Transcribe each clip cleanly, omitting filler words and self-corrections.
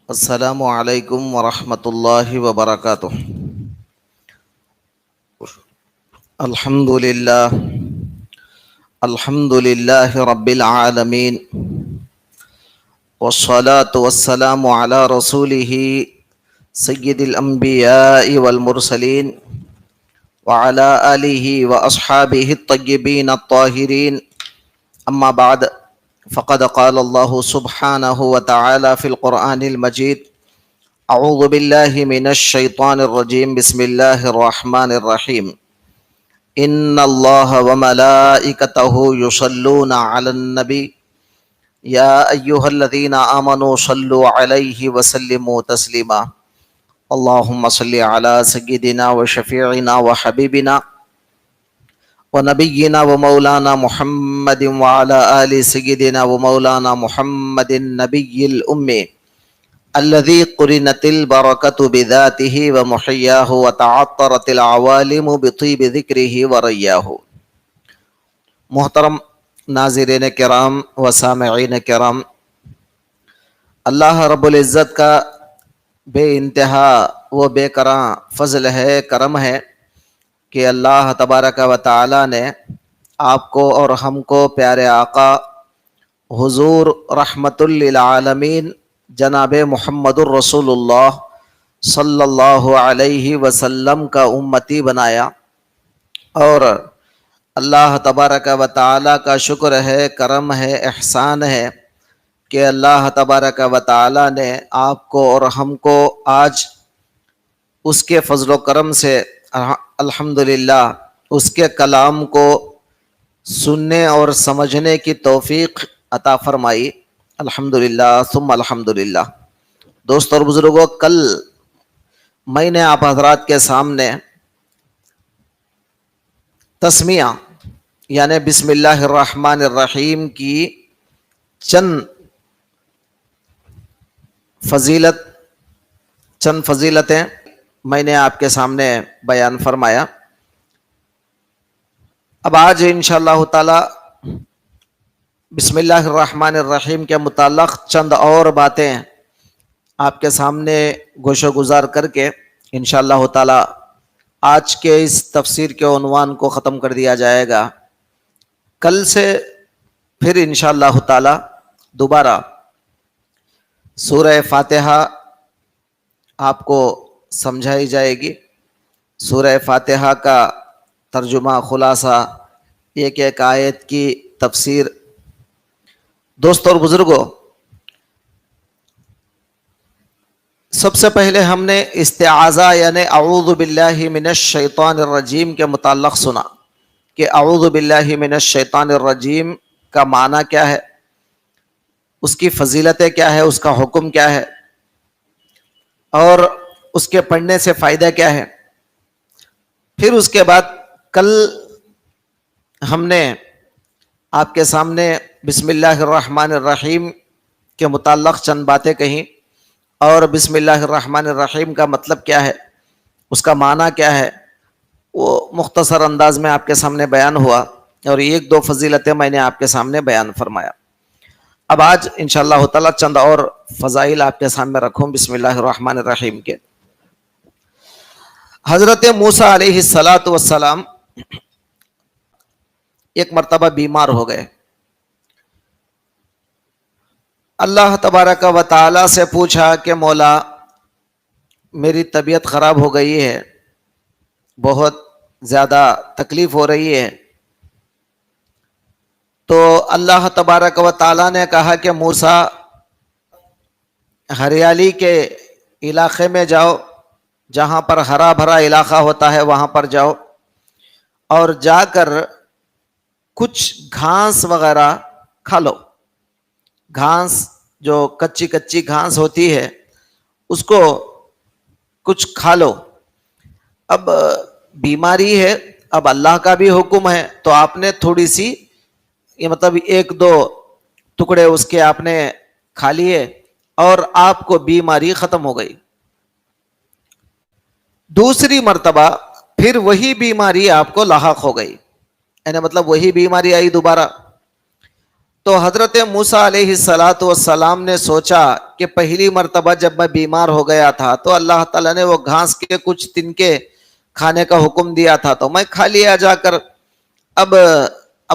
السلام علیکم ورحمۃ اللہ وبرکاتہ۔ الحمد للہ رب العالمین، والصلاة والسلام علی رسولہ سید الانبیاء والمرسلین، وعلی آلہ واصحابہ الطیبین الطاہرین، اما بعد، فقد قال اللہ سبحانہ وتعالی فی القرآن المجید: اعوذ باللہ من الشیطان الرجیم، بسم اللہ الرحمن الرحیم۔ ان اللہ وملائکتہ یصلون علی النبی یا ایہا الذین آمنوا صلوا علیہ وسلموا تسلیما۔ اللہم صل علی سیدنا وشفیعنا وحبیبنا ونبینا ومولانا محمد وعلى آل سیدنا ومولانا محمد النبی الأمی الذي قرنت البركة بذاته ومحياه وتعطرت العوالم بطيب ذكره ورياه۔ محترم ناظرین کرام و سامعین کرام، اللہ رب العزت کا بے انتہا و بے کراں فضل ہے، کرم ہے کہ اللہ تبارک و تعالی نے آپ کو اور ہم کو پیارے آقا حضور رحمت للعالمین جناب محمد الرسول اللہ صلی اللہ علیہ وسلم کا امتی بنایا، اور اللہ تبارک و تعالی کا شکر ہے، کرم ہے، احسان ہے کہ اللہ تبارک و تعالی نے آپ کو اور ہم کو آج اس کے فضل و کرم سے الحمدللہ اس کے کلام کو سننے اور سمجھنے کی توفیق عطا فرمائی، الحمدللہ ثم الحمدللہ۔ دوستو اور بزرگوں، کل میں نے آپ حضرات کے سامنے تسمیہ یعنی بسم اللہ الرحمن الرحیم کی چند فضیلتیں میں نے آپ کے سامنے بیان فرمایا۔ اب آج انشاءاللہ تعالی بسم اللہ الرحمن الرحیم کے متعلق چند اور باتیں آپ کے سامنے گوش و گزار کر کے انشاءاللہ تعالی آج کے اس تفسیر کے عنوان کو ختم کر دیا جائے گا۔ کل سے پھر انشاءاللہ تعالی دوبارہ سورہ فاتحہ آپ کو سمجھائی جائے گی۔ سورہ فاتحہ کا ترجمہ، خلاصہ، ایک ایک آیت کی تفسیر۔ دوستو اور بزرگوں، سب سے پہلے ہم نے استعاذہ یعنی اعوذ باللہ من الشیطان الرجیم کے متعلق سنا کہ اعوذ باللہ من الشیطان الرجیم کا معنی کیا ہے، اس کی فضیلتیں کیا ہے، اس کا حکم کیا ہے، اور اس کے پڑھنے سے فائدہ کیا ہے۔ پھر اس کے بعد کل ہم نے آپ کے سامنے بسم اللہ الرحمن الرحیم کے متعلق چند باتیں کہیں، اور بسم اللہ الرحمن الرحیم کا مطلب کیا ہے، اس کا معنی کیا ہے، وہ مختصر انداز میں آپ کے سامنے بیان ہوا، اور ایک دو فضیلتیں میں نے آپ کے سامنے بیان فرمایا۔ اب آج انشاءاللہ تعالی چند اور فضائل آپ کے سامنے رکھوں بسم اللہ الرحمن الرحیم کے۔ حضرت موسیٰ علیہ السلام ایک مرتبہ بیمار ہو گئے۔ اللہ تبارک و تعالی سے پوچھا کہ مولا میری طبیعت خراب ہو گئی ہے، بہت زیادہ تکلیف ہو رہی ہے۔ تو اللہ تبارک و تعالی نے کہا کہ موسیٰ ہریالی کے علاقے میں جاؤ، جہاں پر ہرا بھرا علاقہ ہوتا ہے وہاں پر جاؤ، اور جا کر کچھ گھاس وغیرہ کھا لو۔ گھاس جو کچی کچی گھاس ہوتی ہے اس کو کچھ کھا لو۔ اب بیماری ہے، اب اللہ کا بھی حکم ہے، تو آپ نے تھوڑی سی یہ مطلب ایک دو ٹکڑے اس کے آپ نے کھا لیے، اور آپ کو بیماری ختم ہو گئی۔ دوسری مرتبہ پھر وہی بیماری آپ کو لاحق ہو گئی، یعنی مطلب وہی بیماری آئی دوبارہ۔ تو حضرت موسیٰ علیہ الصلاۃ والسلام نے سوچا کہ پہلی مرتبہ جب میں بیمار ہو گیا تھا تو اللہ تعالیٰ نے وہ گھاس کے کچھ تنکے کھانے کا حکم دیا تھا تو میں کھا لیا جا کر. اب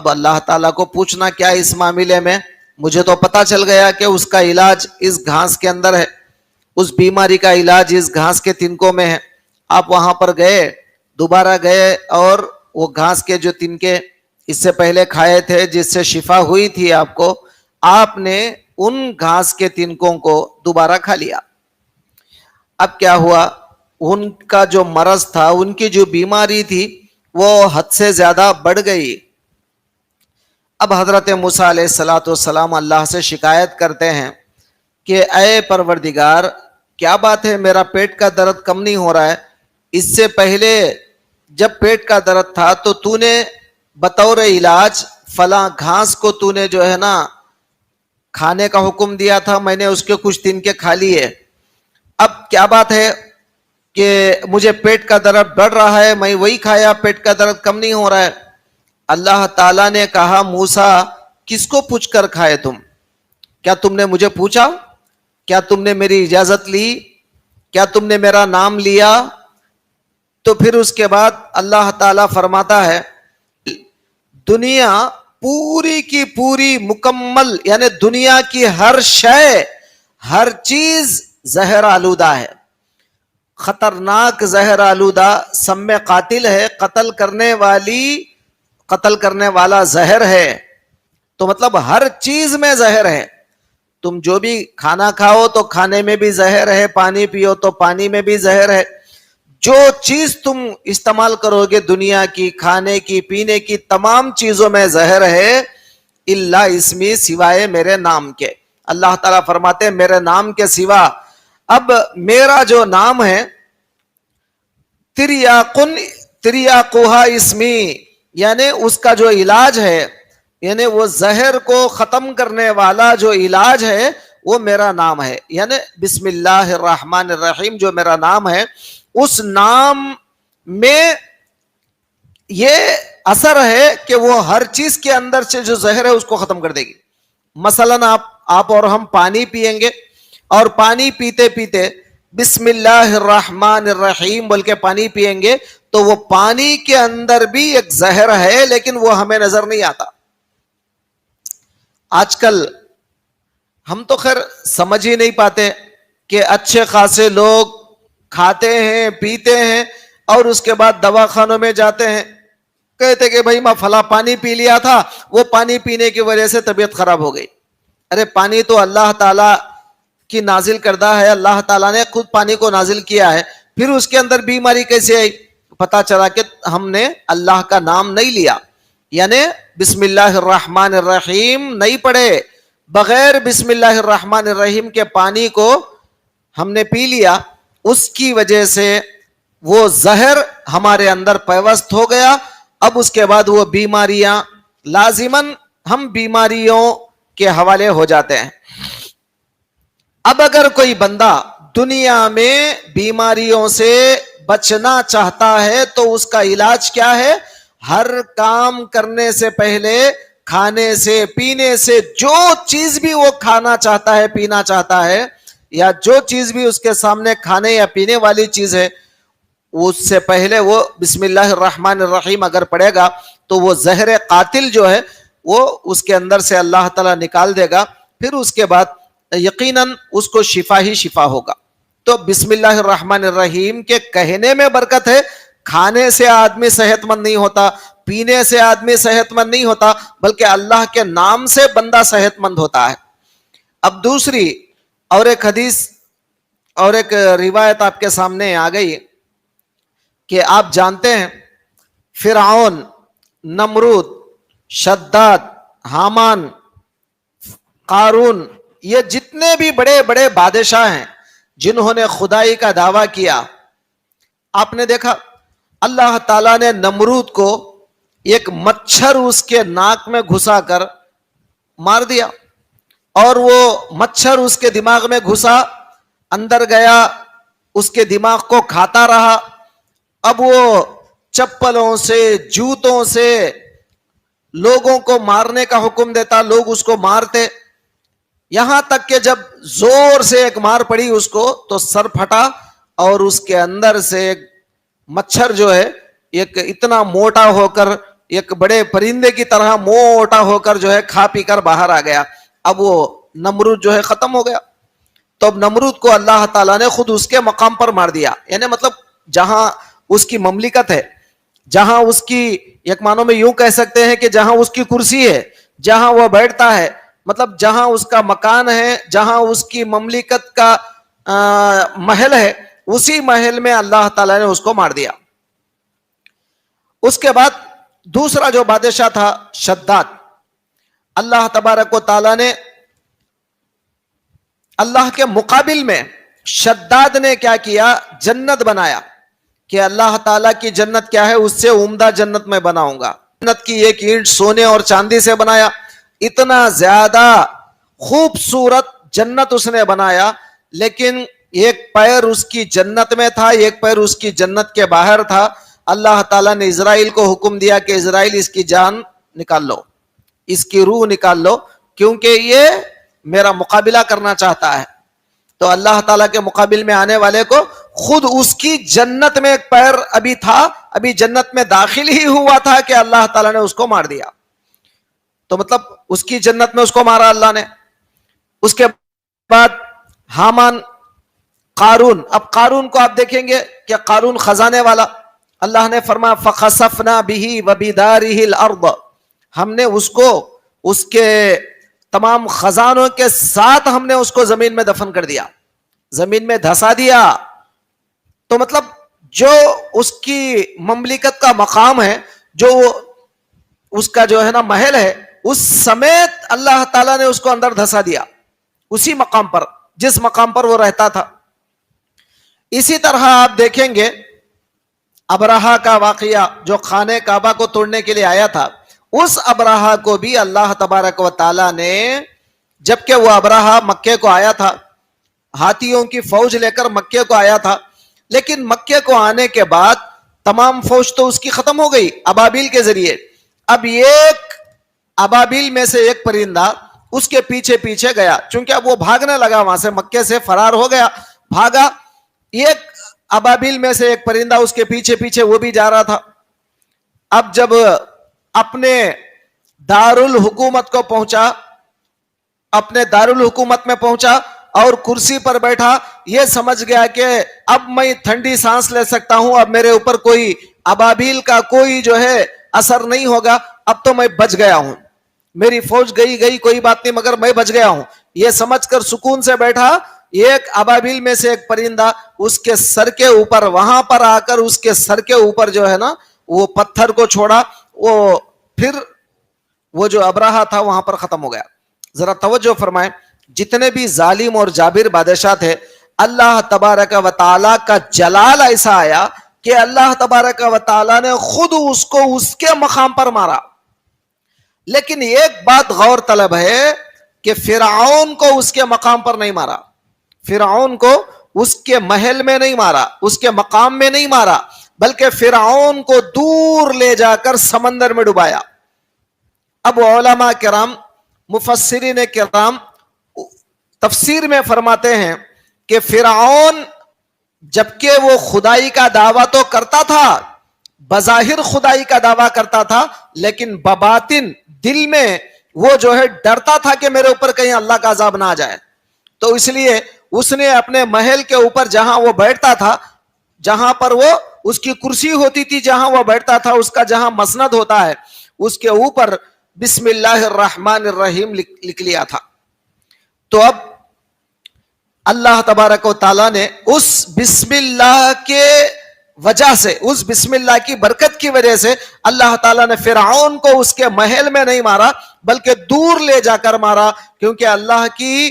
اللہ تعالیٰ کو پوچھنا کیا اس معاملے میں, مجھے تو پتا چل گیا کہ اس کا علاج اس گھاس کے اندر ہے, اس بیماری کا علاج اس گھاس کے تنکوں میں ہے. آپ وہاں پر گئے, دوبارہ گئے, اور وہ گھاس کے جو تنکے اس سے پہلے کھائے تھے جس سے شفا ہوئی تھی آپ کو, آپ نے ان گھاس کے تنکوں کو دوبارہ کھا لیا. اب کیا ہوا, ان کا جو مرض تھا, ان کی جو بیماری تھی وہ حد سے زیادہ بڑھ گئی. اب حضرت موسیٰ علیہ الصلاۃ والسلام اللہ سے شکایت کرتے ہیں کہ اے پروردگار, کیا بات ہے, میرا پیٹ کا درد کم نہیں ہو رہا ہے. اس سے پہلے جب پیٹ کا درد تھا تو تو نے بطور علاج فلاں گھاس کو تو نے جو ہے نا کھانے کا حکم دیا تھا, میں نے اس کے کچھ تنکے کھا لیے. اب کیا بات ہے کہ مجھے پیٹ کا درد بڑھ رہا ہے, میں وہی کھایا, پیٹ کا درد کم نہیں ہو رہا ہے. اللہ تعالیٰ نے کہا موسیٰ کس کو پوچھ کر کھائے تم, کیا تم نے مجھے پوچھا, کیا تم نے میری اجازت لی, کیا تم نے میرا نام لیا؟ تو پھر اس کے بعد اللہ تعالیٰ فرماتا ہے دنیا پوری کی پوری مکمل, یعنی دنیا کی ہر شے, ہر چیز زہر آلودہ ہے, خطرناک زہر آلودہ, سم قاتل ہے, قتل کرنے والا زہر ہے. تو مطلب ہر چیز میں زہر ہے. تم جو بھی کھانا کھاؤ تو کھانے میں بھی زہر ہے, پانی پیو تو پانی میں بھی زہر ہے. جو چیز تم استعمال کرو گے دنیا کی, کھانے کی, پینے کی, تمام چیزوں میں زہر ہے, الا اسمی, سوائے میرے نام کے. اللہ تعالیٰ فرماتے ہیں میرے نام کے سوا. اب میرا جو نام ہے تریاقوہا اسمی, یعنی اس کا جو علاج ہے, یعنی وہ زہر کو ختم کرنے والا جو علاج ہے وہ میرا نام ہے. یعنی بسم اللہ الرحمن الرحیم جو میرا نام ہے, اس نام میں یہ اثر ہے کہ وہ ہر چیز کے اندر سے جو زہر ہے اس کو ختم کر دے گی. مثلا آپ اور ہم پانی پیئیں گے, اور پانی پیتے پیتے بسم اللہ الرحمن الرحیم بول کے پانی پیئیں گے, تو وہ پانی کے اندر بھی ایک زہر ہے, لیکن وہ ہمیں نظر نہیں آتا. آج کل ہم تو خیر سمجھ ہی نہیں پاتے کہ اچھے خاصے لوگ کھاتے ہیں, پیتے ہیں, اور اس کے بعد دواخانوں میں جاتے ہیں, کہتے کہ بھائی میں فلاں پانی پی لیا تھا, وہ پانی پینے کی وجہ سے طبیعت خراب ہو گئی. ارے پانی تو اللہ تعالیٰ کی نازل کردہ ہے, اللہ تعالیٰ نے خود پانی کو نازل کیا ہے, پھر اس کے اندر بیماری کیسے آئی؟ پتا چلا کہ ہم نے اللہ کا نام نہیں لیا, یعنی بسم اللہ الرحمن الرحیم نہیں پڑھے, بغیر بسم اللہ الرحمن الرحیم کے پانی کو ہم نے پی لیا, اس کی وجہ سے وہ زہر ہمارے اندر پیوست ہو گیا. اب اس کے بعد وہ بیماریاں لازماً ہم بیماریوں کے حوالے ہو جاتے ہیں. اب اگر کوئی بندہ دنیا میں بیماریوں سے بچنا چاہتا ہے تو اس کا علاج کیا ہے؟ ہر کام کرنے سے پہلے, کھانے سے, پینے سے, جو چیز بھی وہ کھانا چاہتا ہے, پینا چاہتا ہے, یا جو چیز بھی اس کے سامنے کھانے یا پینے والی چیز ہے, اس سے پہلے وہ بسم اللہ الرحمن الرحیم اگر پڑھے گا تو وہ زہر قاتل جو ہے وہ اس کے اندر سے اللہ تعالیٰ نکال دے گا. پھر اس کے بعد یقیناً اس کو شفا ہی شفا ہوگا. تو بسم اللہ الرحمن الرحیم کے کہنے میں برکت ہے. کھانے سے آدمی صحت مند نہیں ہوتا, پینے سے آدمی صحت مند نہیں ہوتا, بلکہ اللہ کے نام سے بندہ صحت مند ہوتا ہے. اب دوسری اور ایک حدیث اور ایک روایت آپ کے سامنے آ گئی کہ آپ جانتے ہیں فرعون, نمرود, شداد, حامان, قارون, یہ جتنے بھی بڑے بڑے بادشاہ ہیں جنہوں نے خدائی کا دعویٰ کیا, آپ نے دیکھا اللہ تعالیٰ نے نمرود کو ایک مچھر اس کے ناک میں گھسا کر مار دیا, اور وہ مچھر اس کے دماغ میں گھسا, اندر گیا, اس کے دماغ کو کھاتا رہا. اب وہ چپلوں سے, جوتوں سے, لوگوں کو مارنے کا حکم دیتا، لوگ اس کو مارتے، یہاں تک کہ جب زور سے ایک مار پڑی اس کو تو سر پھٹا اور اس کے اندر سے ایک مچھر جو ہے ایک اتنا موٹا ہو کر ایک بڑے پرندے کی طرح موٹا ہو کر جو ہے کھا پی کر باہر آ گیا. اب وہ نمرود جو ہے ختم ہو گیا. تو اب نمرود کو اللہ تعالیٰ نے خود اس کے مقام پر مار دیا. یعنی مطلب جہاں اس کی مملکت ہے، جہاں اس کی ایک معنوں میں یوں کہہ سکتے ہیں کہ جہاں اس کی کرسی ہے، جہاں وہ بیٹھتا ہے، مطلب جہاں اس کا مکان ہے، جہاں اس کی مملکت کا محل ہے، اسی محل میں اللہ تعالیٰ نے اس کو مار دیا. اس کے بعد دوسرا جو بادشاہ تھا شداد، اللہ تبارک و تعالیٰ نے اللہ کے مقابل میں شداد نے کیا کیا، جنت بنایا کہ اللہ تعالیٰ کی جنت کیا ہے، اس سے عمدہ جنت میں بناؤں گا. جنت کی ایک اینٹ سونے اور چاندی سے بنایا. اتنا زیادہ خوبصورت جنت اس نے بنایا، لیکن ایک پیر اس کی جنت میں تھا، ایک پیر اس کی جنت کے باہر تھا. اللہ تعالیٰ نے اسرائیل کو حکم دیا کہ اسرائیل اس کی جان نکال لو، اس کی روح نکال لو، کیونکہ یہ میرا مقابلہ کرنا چاہتا ہے. تو اللہ تعالیٰ کے مقابل میں آنے والے کو خود اس کی جنت میں ایک پیر ابھی تھا، ابھی جنت میں داخل ہی ہوا تھا کہ اللہ تعالیٰ نے اس کو مار دیا. تو مطلب اس کی جنت میں اس کو مارا اللہ نے. اس کے بعد حامان، قارون. اب قارون کو آپ دیکھیں گے کہ قارون خزانے والا، اللہ نے فرمایا فَخَسَفْنَا بِهِ وَبِدَارِهِ الْأَرْضَ، ہم نے اس کو اس کے تمام خزانوں کے ساتھ ہم نے اس کو زمین میں دفن کر دیا، زمین میں دھسا دیا. تو مطلب جو اس کی مملکت کا مقام ہے، جو اس کا جو ہے نا محل ہے، اس سمیت اللہ تعالیٰ نے اس کو اندر دھسا دیا، اسی مقام پر جس مقام پر وہ رہتا تھا. اسی طرح آپ دیکھیں گے ابرہا کا واقعہ جو خانہ کعبہ کو توڑنے کے لیے آیا تھا، اس ابرہا کو بھی اللہ تبارک و تعالیٰ نے، جبکہ وہ ابرہا مکے کو آیا تھا، ہاتھیوں کی فوج لے کر مکے کو آیا تھا، لیکن مکے کو آنے کے بعد تمام فوج تو اس کی ختم ہو گئی ابابیل کے ذریعے. اب ایک ابابیل میں سے ایک پرندہ اس کے پیچھے پیچھے گیا، چونکہ اب وہ بھاگنے لگا، وہاں سے مکے سے فرار ہو گیا، بھاگا. ایک ابابیل میں سے ایک پرندہ اس کے پیچھے پیچھے وہ بھی جا رہا تھا. اب جب اپنے دارالحکومت کو پہنچا، اپنے دارالحکومت میں پہنچا اور کرسی پر بیٹھا، یہ سمجھ گیا کہ اب میں ٹھنڈی سانس لے سکتا ہوں، اب میرے اوپر کوئی ابابیل کا کوئی جو ہے اثر نہیں ہوگا، اب تو میں بچ گیا ہوں، میری فوج گئی کوئی بات نہیں، مگر میں بچ گیا ہوں. یہ سمجھ کر سکون سے بیٹھا. ایک ابابیل میں سے ایک پرندہ اس کے سر کے اوپر، وہاں پر آ کر اس کے سر کے اوپر جو ہے نا وہ پتھر کو چھوڑا، وہ پھر وہ جو ابرہا تھا وہاں پر ختم ہو گیا. ذرا توجہ فرمائیں، جتنے بھی ظالم اور جابر بادشاہ تھے، اللہ تبارک و تعالیٰ کا جلال ایسا آیا کہ اللہ تبارک و تعالیٰ نے خود اس کو اس کے مقام پر مارا. لیکن ایک بات غور طلب ہے کہ فرعون کو اس کے مقام پر نہیں مارا، فرعون کو اس کے محل میں نہیں مارا، اس کے مقام میں نہیں مارا، بلکہ فرعون کو دور لے جا کر سمندر میں ڈبایا. اب علماء کرام، مفسرین کرام تفسیر میں فرماتے ہیں کہ فرعون جبکہ وہ خدائی کا دعویٰ تو کرتا تھا، بظاہر خدائی کا دعویٰ کرتا تھا، لیکن بباطن دل میں وہ جو ہے ڈرتا تھا کہ میرے اوپر کہیں اللہ کا عذاب نہ آ جائے. تو اس لیے اس نے اپنے محل کے اوپر جہاں وہ بیٹھتا تھا، جہاں پر وہ اس کی کرسی ہوتی تھی، جہاں وہ بیٹھتا تھا، اس کا جہاں مسند ہوتا ہے، اس کے اوپر بسم اللہ الرحمن الرحیم لکھ لیا تھا. تو اب اللہ تبارک و تعالیٰ نے اس بسم اللہ کے وجہ سے، اس بسم اللہ کی برکت کی وجہ سے اللہ تعالیٰ نے فرعون کو اس کے محل میں نہیں مارا بلکہ دور لے جا کر مارا، کیونکہ اللہ کی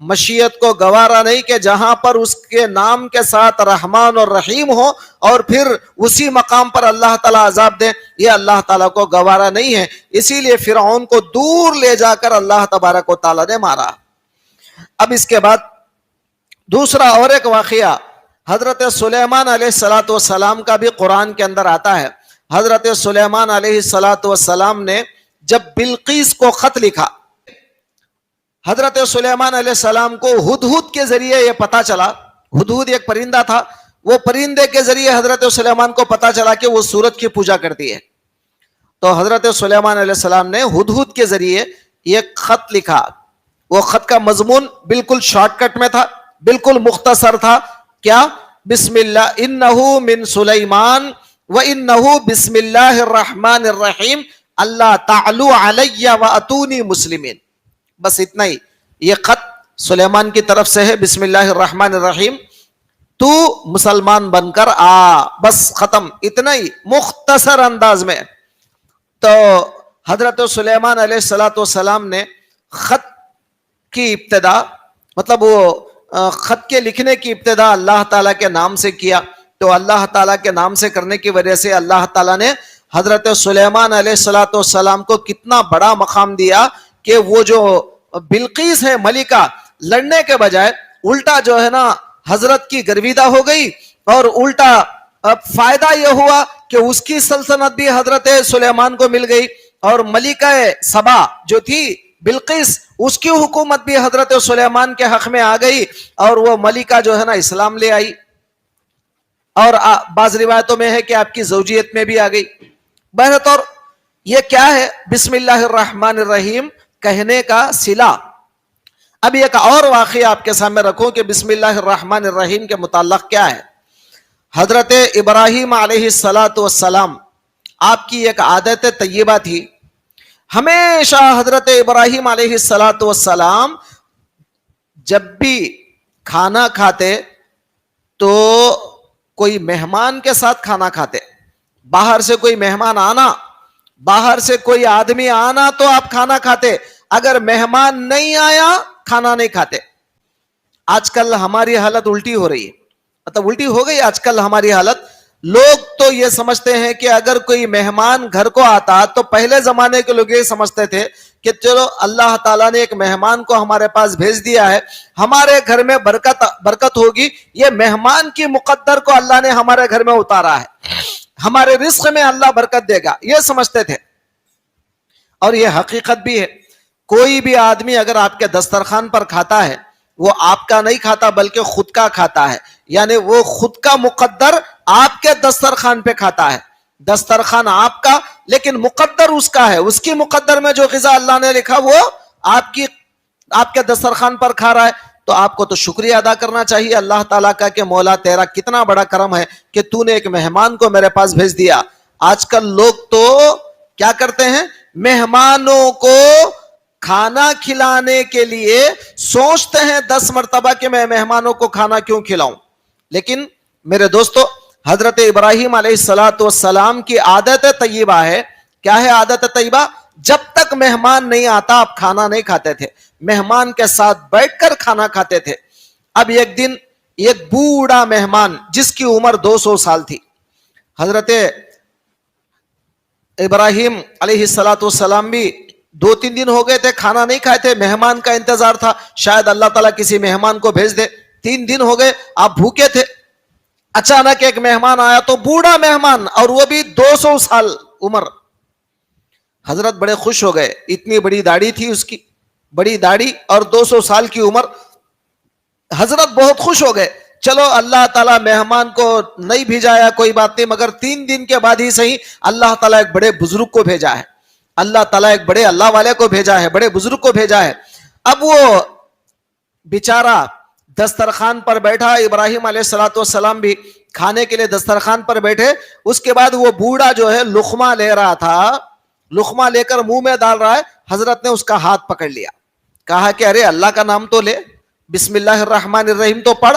مشیت کو گوارا نہیں کہ جہاں پر اس کے نام کے ساتھ رحمان اور رحیم ہو اور پھر اسی مقام پر اللہ تعالیٰ عذاب دے، یہ اللہ تعالیٰ کو گوارا نہیں ہے. اسی لیے فرعون کو دور لے جا کر اللہ تبارک و تعالیٰ نے مارا. اب اس کے بعد دوسرا اور ایک واقعہ حضرت سلیمان علیہ السلام کا بھی قرآن کے اندر آتا ہے. حضرت سلیمان علیہ السلام نے جب بلقیس کو خط لکھا، حضرت سلیمان علیہ السلام کو ہدہد کے ذریعے یہ پتا چلا، ہدہد ایک پرندہ تھا، وہ پرندے کے ذریعے حضرت سلیمان کو پتا چلا کہ وہ سورج کی پوجا کرتی ہے. تو حضرت سلیمان علیہ السلام نے ہدہد کے ذریعے ایک خط لکھا. وہ خط کا مضمون بالکل شارٹ کٹ میں تھا، بالکل مختصر تھا. کیا؟ بسم اللہ انہو من سلیمان و انہو بسم اللہ الرحمن الرحیم اللہ تعلو علی و اتونی مسلمین. بس اتنا ہی. یہ خط سلیمان کی طرف سے ہے، بسم اللہ الرحمن الرحیم، تو مسلمان بن کر آ. بس ختم، اتنا ہی مختصر انداز میں. تو حضرت سلیمان علیہ السلام نے خط کی ابتدا، مطلب وہ خط کے لکھنے کی ابتدا اللہ تعالیٰ کے نام سے کیا. تو اللہ تعالیٰ کے نام سے کرنے کی وجہ سے اللہ تعالیٰ نے حضرت سلیمان علیہ السلام کو کتنا بڑا مقام دیا کہ وہ جو بلقیس ہے ملکہ، لڑنے کے بجائے الٹا جو ہے نا حضرت کی گرویدہ ہو گئی، اور الٹا فائدہ یہ ہوا کہ اس کی سلطنت بھی حضرت سلیمان کو مل گئی، اور ملکہ سبا جو تھی بلقیس، اس کی حکومت بھی حضرت سلیمان کے حق میں آ گئی، اور وہ ملکہ جو ہے نا اسلام لے آئی، اور بعض روایتوں میں ہے کہ آپ کی زوجیت میں بھی آ گئی. بہرطور یہ کیا ہے؟ بسم اللہ الرحمن الرحیم کہنے کا صلہ. اب ایک اور واقعہ آپ کے سامنے رکھوں کہ بسم اللہ الرحمن الرحیم کے متعلق کیا ہے. حضرت ابراہیم علیہ السلام، آپ کی ایک عادت طیبہ تھی. ہمیشہ حضرت ابراہیم علیہ السلام جب بھی کھانا کھاتے تو کوئی مہمان کے ساتھ کھانا کھاتے. باہر سے کوئی مہمان آنا، باہر سے کوئی آدمی آنا تو آپ کھانا کھاتے، اگر مہمان نہیں آیا کھانا نہیں کھاتے. آج کل ہماری حالت الٹی ہو رہی ہے، مطلب الٹی ہو گئی آج کل ہماری حالت. لوگ تو یہ سمجھتے ہیں کہ اگر کوئی مہمان گھر کو آتا تو پہلے زمانے کے لوگ یہ سمجھتے تھے کہ چلو اللہ تعالیٰ نے ایک مہمان کو ہمارے پاس بھیج دیا ہے، ہمارے گھر میں برکت ہوگی، یہ مہمان کی مقدر کو اللہ نے ہمارے گھر میں اتارا ہے، ہمارے رزق میں اللہ برکت دے گا، یہ سمجھتے تھے. اور یہ حقیقت بھی ہے. کوئی بھی آدمی اگر آپ کے دسترخوان پر کھاتا ہے، وہ آپ کا نہیں کھاتا بلکہ خود کا کھاتا ہے، یعنی وہ خود کا مقدر آپ کے دسترخوان پہ کھاتا ہے. دسترخوان آپ کا لیکن مقدر اس کا ہے، اس کی مقدر میں جو غذا اللہ نے لکھا وہ آپ کے دسترخوان پر کھا رہا ہے. تو آپ کو تو شکریہ ادا کرنا چاہیے اللہ تعالیٰ کا کہ مولا تیرا کتنا بڑا کرم ہے کہ تو نے ایک مہمان کو میرے پاس بھیج دیا. آج کل لوگ تو کیا کرتے ہیں، مہمانوں کو کھانا کھلانے کے لیے سوچتے ہیں 10 مرتبہ کہ میں مہمانوں کو کھانا کیوں کھلاؤں. لیکن میرے دوستو، حضرت ابراہیم علیہ السلام کی عادت طیبہ ہے. کیا ہے عادت طیبہ؟ جب تک مہمان نہیں آتا آپ کھانا نہیں کھاتے تھے، مہمان کے ساتھ بیٹھ کر کھانا کھاتے تھے. اب ایک دن ایک بوڑھا مہمان جس کی عمر 200 سال تھی، حضرت ابراہیم علیہ السلام بھی 2-3 دن ہو گئے تھے کھانا نہیں کھائے تھے، مہمان کا انتظار تھا، شاید اللہ تعالیٰ کسی مہمان کو بھیج دے. 3 دن ہو گئے، آپ بھوکے تھے. اچانک ایک مہمان آیا، تو بوڑھا مہمان، اور وہ بھی 200 سال عمر. حضرت بڑے خوش ہو گئے، اتنی بڑی داڑھی تھی اس کی، بڑی داڑھی اور 200 سال کی عمر. حضرت بہت خوش ہو گئے. چلو اللہ تعالیٰ مہمان کو نہیں بھیجایا کوئی بات نہیں، مگر 3 دن کے بعد ہی صحیح اللہ تعالیٰ ایک بڑے بزرگ کو بھیجا ہے، اللہ تعالیٰ ایک بڑے اللہ والے کو بھیجا ہے، بڑے بزرگ کو بھیجا ہے. اب وہ بیچارہ دسترخوان پر بیٹھا، ابراہیم علیہ السلام بھی کھانے کے لیے دسترخوان پر بیٹھے. اس کے بعد وہ بوڑھا جو ہے لقمہ لے رہا تھا، لقمہ لے کر منہ میں ڈال رہا ہے. حضرت نے اس کا ہاتھ پکڑ لیا، کہا کہ ارے اللہ کا نام تو لے، بسم اللہ الرحمن الرحیم تو پڑھ،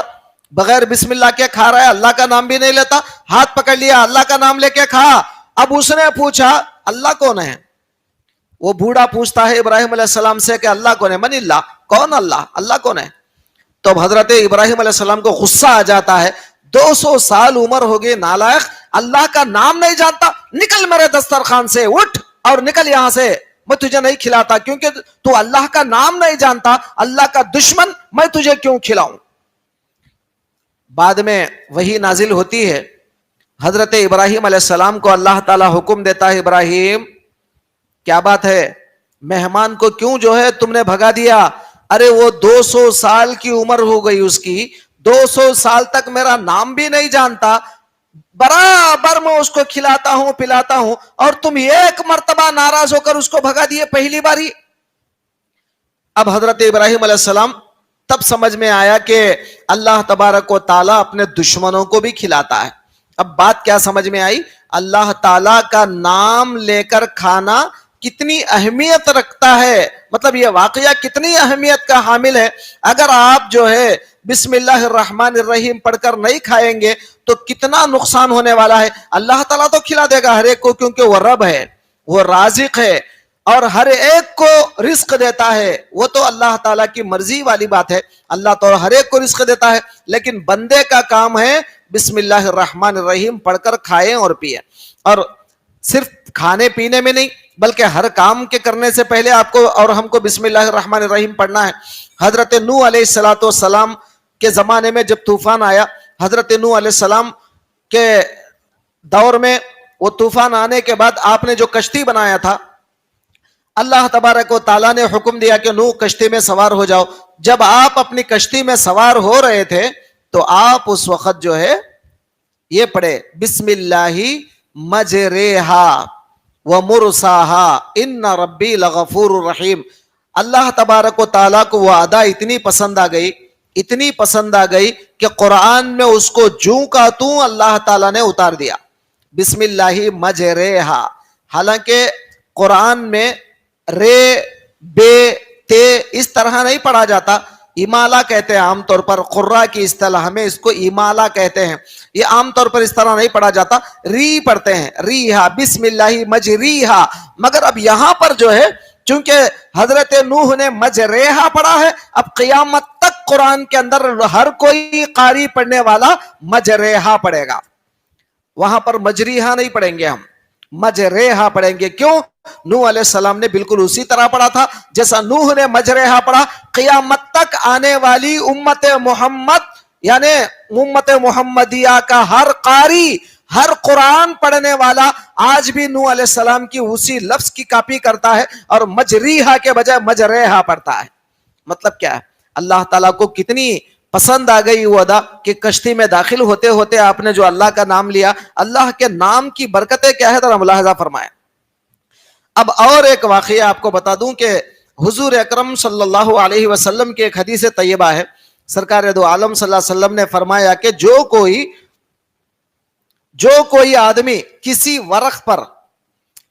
بغیر بسم اللہ کے کھا رہا ہے، اللہ کا نام بھی نہیں لیتا. ہاتھ پکڑ لیا، اللہ کا نام لے کے کھا. اب اس نے پوچھا اللہ کون ہے؟ وہ بوڑھا پوچھتا ہے ابراہیم علیہ السلام سے کہ اللہ کون ہے؟ من اللہ، کون اللہ؟ اللہ کون ہے؟ تو اب حضرت ابراہیم علیہ السلام کو غصہ آ جاتا ہے، 200 سال عمر ہو گئی، نالائق، اللہ کا نام نہیں جانتا، نکل میرے دسترخوان سے، اٹھ اور نکل یہاں سے، میں تجھے نہیں کھلاتا، کیونکہ تو اللہ کا نام نہیں جانتا، اللہ کا دشمن، میں تجھے کیوں کھلاؤں. بعد میں وہی نازل ہوتی ہے، حضرت ابراہیم علیہ السلام کو اللہ تعالی حکم دیتا ہے، ابراہیم کیا بات ہے, مہمان کو کیوں جو ہے تم نے بھگا دیا؟ ارے وہ 200 سال کی عمر ہو گئی اس کی, 200 سال تک میرا نام بھی نہیں جانتا, برابر میں اس کو کھلاتا ہوں پلاتا ہوں, اور تم ایک مرتبہ ناراض ہو کر اس کو بھگا دیے پہلی باری. اب حضرت ابراہیم علیہ السلام تب سمجھ میں آیا کہ اللہ تبارک و تعالیٰ اپنے دشمنوں کو بھی کھلاتا ہے. اب بات کیا سمجھ میں آئی؟ اللہ تعالیٰ کا نام لے کر کھانا کتنی اہمیت رکھتا ہے, مطلب یہ واقعہ کتنی اہمیت کا حامل ہے. اگر آپ جو ہے بسم اللہ الرحمن الرحیم پڑھ کر نہیں کھائیں گے تو کتنا نقصان ہونے والا ہے. اللہ تعالیٰ تو کھلا دے گا ہر ایک کو, کیونکہ وہ رب ہے, وہ رازق ہے, اور ہر ایک کو رزق دیتا ہے. وہ تو اللہ تعالیٰ کی مرضی والی بات ہے, اللہ تو ہر ایک کو رزق دیتا ہے, لیکن بندے کا کام ہے بسم اللہ الرحمن الرحیم پڑھ کر کھائیں اور پیئیں. اور صرف کھانے پینے میں نہیں بلکہ ہر کام کے کرنے سے پہلے آپ کو اور ہم کو بسم اللہ الرحمن الرحیم پڑھنا ہے. حضرت نوح علیہ السلام کے زمانے میں جب طوفان آیا, حضرت نوح علیہ السلام کے دور میں وہ طوفان آنے کے بعد آپ نے جو کشتی بنایا تھا, اللہ تبارک و تعالیٰ نے حکم دیا کہ نوح کشتی میں سوار ہو جاؤ. جب آپ اپنی کشتی میں سوار ہو رہے تھے تو آپ اس وقت جو ہے یہ پڑھے بسم اللہ مجریہا ومرساہا ان ربی لغفور الرحیم. اللہ تبارک و تعالیٰ کو وہ ادا اتنی پسند آ گئی, اتنی پسند آ گئی کہ قرآن میں اس کو جوں کا توں اللہ تعالیٰ نے اتار دیا, بسم اللہ مجریہا. حالانکہ قرآن میں رے بے تے اس طرح نہیں پڑھا جاتا, امالا کہتے ہیں عام طور پر, قرآ کی اصطلاح میں اس کو امالا کہتے ہیں. یہ عام طور پر اس طرح نہیں پڑھا جاتا, ری پڑھتے ہیں, ریہا بسم اللہ مجریہا. مگر اب یہاں پر جو ہے چونکہ حضرت نوح نے مجریہا پڑھا ہے, اب قیامت تک قرآن کے اندر ہر کوئی قاری پڑھنے والا مجریہا پڑھے گا. وہاں پر مجریہا نہیں پڑھیں گے, ہم مجریہا پڑھیں گے. کیوں؟ نوح علیہ السلام نے بالکل اسی طرح پڑھا تھا جیسا نوح نے مجریہا پڑھا. قیامت تک آنے والی امت محمد یعنی امت محمدیہ کا ہر قاری, ہر قرآن پڑھنے والا آج بھی نوح علیہ السلام کی اسی لفظ کی کاپی کرتا ہے اور مجریہا کے بجائے مجریہا پڑھتا ہے. مطلب کیا ہے؟ اللہ تعالیٰ کو کتنی پسند آ گئی وہ ادا کہ کشتی میں داخل ہوتے ہوتے آپ نے جو اللہ کا نام لیا. اللہ کے نام کی برکتیں کیا ہے ذرا ملاحظہ فرمائیں. اب اور ایک واقعہ آپ کو بتا دوں کہ حضور اکرم صلی اللہ علیہ وسلم کی ایک حدیث طیبہ ہے. سرکار دو عالم صلی اللہ علیہ وسلم نے فرمایا کہ جو کوئی آدمی کسی ورق پر,